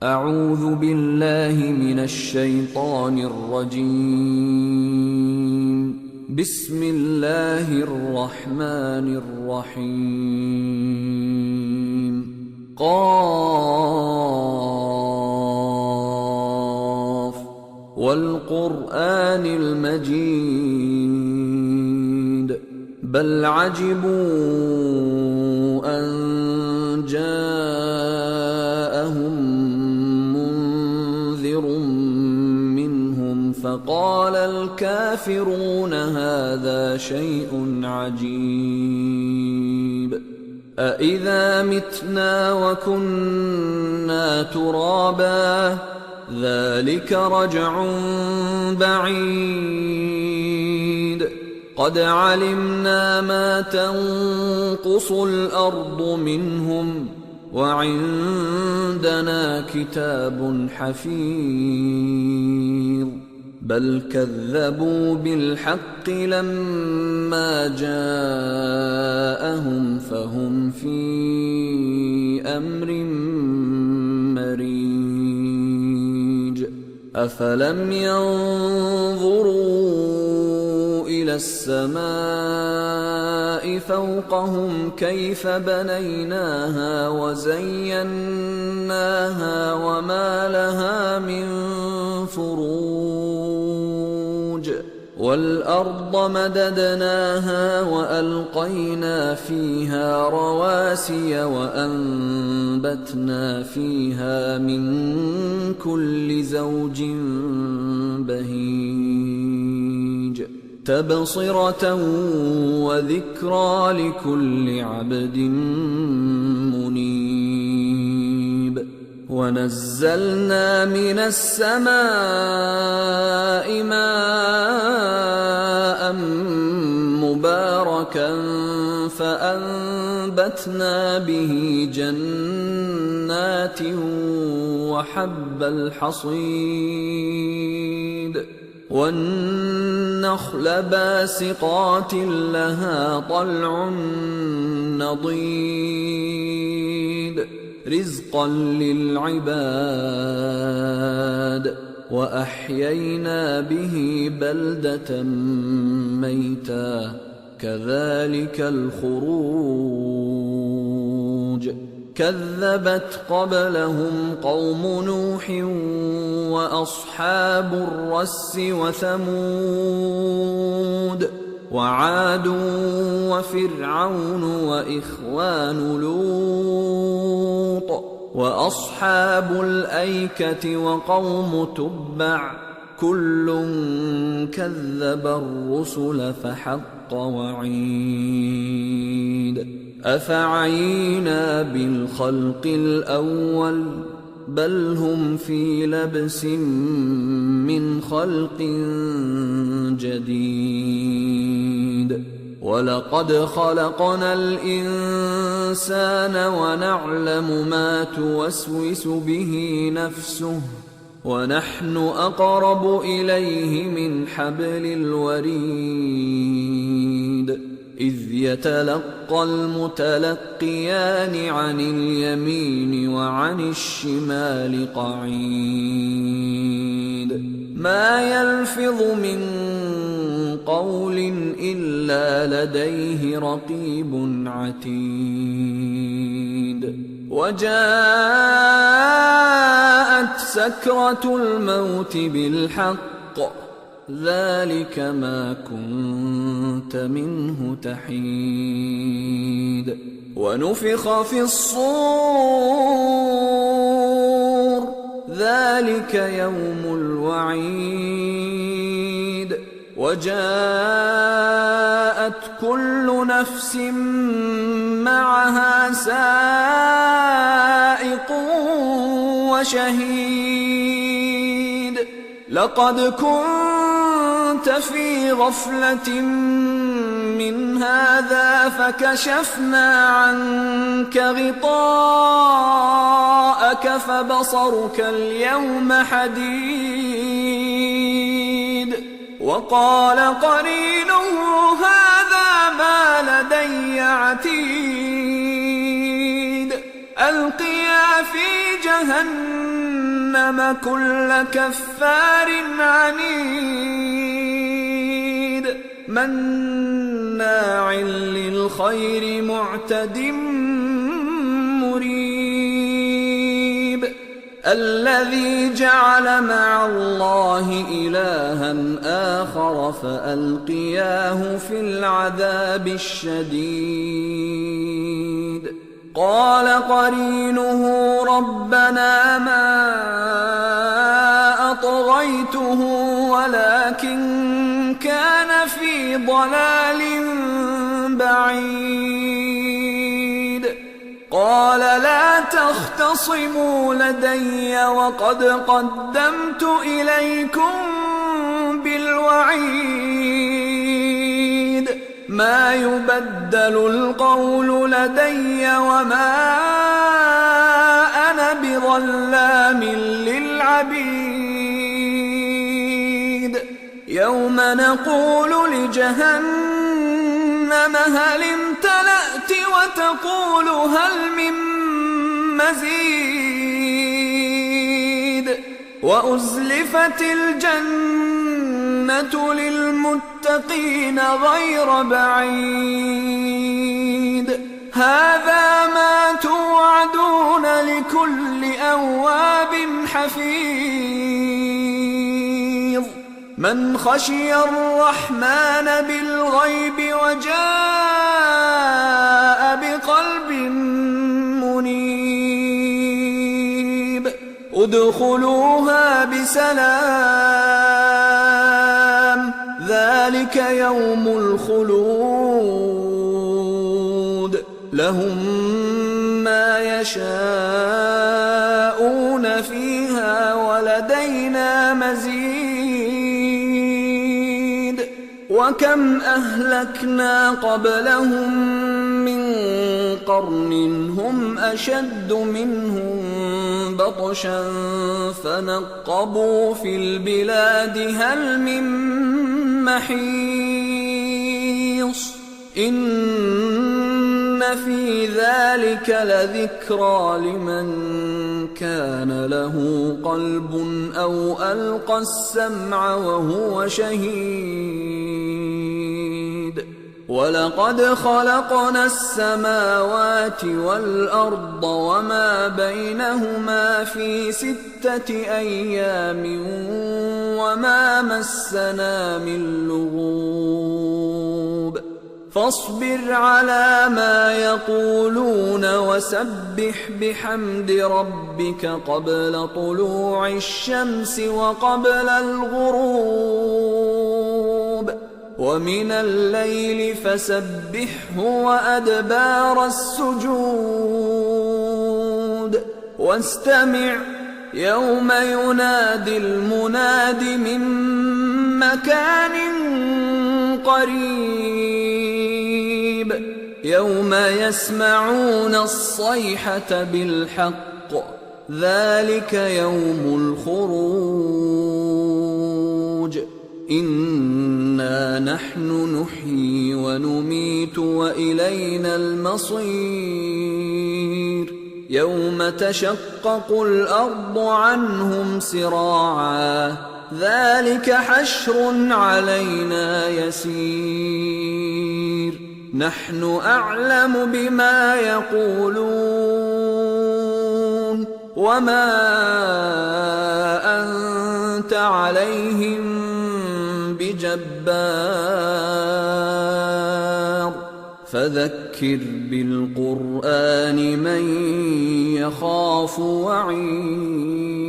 أعوذ بالله من الشيطان الرجيم. بسم الله الرحمن الرحيم. قاف والقرآن المجيد بل عجبوا أن جاءهم فقال الكافرون هذا شيء عجيب أإذا متنا وكنا ترابا ذلك رجع بعيد قد علمنا ما تنقص الأرض منهم وعندنا كتاب حفيظ بل كذبوا بالحق لما جاءهم فهم في أمر مريج أفلم ينظروا إلى السماء فوقهم كيف بنيناها وزيناها وما لها من فروج والأرض مددناها وألقينا فيها رواسي وأنبتنا فيها من كل زوج بهيج تبصرة وذكرى لكل عبد منيب ونزلنا من السماء ماء مباركا فأنبتنا به جنات وحب الحصيد والنخل باسقات لها طلع نضيد رزقا للعباد وأحيينا به بلدة ميتا كذلك الخروج كذبت قبلهم قوم نوح وأصحاب الرس وثمود وعاد وفرعون وإخوان لوط وأصحاب الأيكة وقوم تبع كل كذب الرسل فحق وعيد أفعينا بالخلق الأول بل هم في لبس من خلق جديد ولقد خلقنا الإنسان ونعلم ما توسوس به نفسه ونحن أقرب إليه من حبل الوريد إذ يتلقى المتلقيان عن اليمين وعن الشمال قعيد ما يلفظ من قول إلا لديه رقيب عتيد وجاءت سكرة الموت بالحق ذلك ما كنت منه تحيد ونفخ في الصور ذلك يوم الوعيد وجاءت كل نفس معها سائق وشهيد لقد كنت في غفلة من هذا فكشفنا عنك غطاءك فبصرك اليوم حديد وقال قرينه هذا ما لدي عتيد ألقيا في جهنم جهنم كل كفار عنيد مناع للخير معتد مريب الذي جعل مع الله إلها آخر فألقياه في العذاب الشديد قال قرينه ربنا ما أطغيته ولكن كان في ضلال بعيد قال لا تختصموا لدي وقد قدمت إليكم بالوعيد ما يبدل القول لدي وما أنا بظلام للعبيد يوم نقول لجهنم هل امتلأت وتقول هل من مزيد وأزلفت الجنة للمتقين غير بعيد هذا ما توعدون لكل أواب حفيظ من خشي الرحمن بالغيب وجاء بقلب منيب ادخلوها بسلام ذلك يوم الخلود لهم ما يشاءون فيها ولدينا مزيد وكم أهلكنا قبلهم من قرن هم أشد منهم بطشا فنقبوا في البلاد هل من محيص إن في ذلك لذكرى لمن كان له قلب أو ألقى السمع وهو شهيد ولقد خلقنا السماوات والأرض وما بينهما في 6 أيام وما مسنا من لغوب فاصبر على ما يقولون وسبح بحمد ربك قبل طلوع الشمس وقبل الغروب ومن الليل فسبحه وأدبار السجود واستمع يوم ينادي المناد من مكان قريب يوم يسمعون الصيحة بالحق ذلك يوم الخروج إنا نحن نحيي ونميت وإلينا المصير يوم تشقق الأرض عنهم سراعا ذلك حشر علينا يسير نحن أعلم بما يقولون وما أنت عليهم بجبار فذكر بالقرآن من يخاف وعيد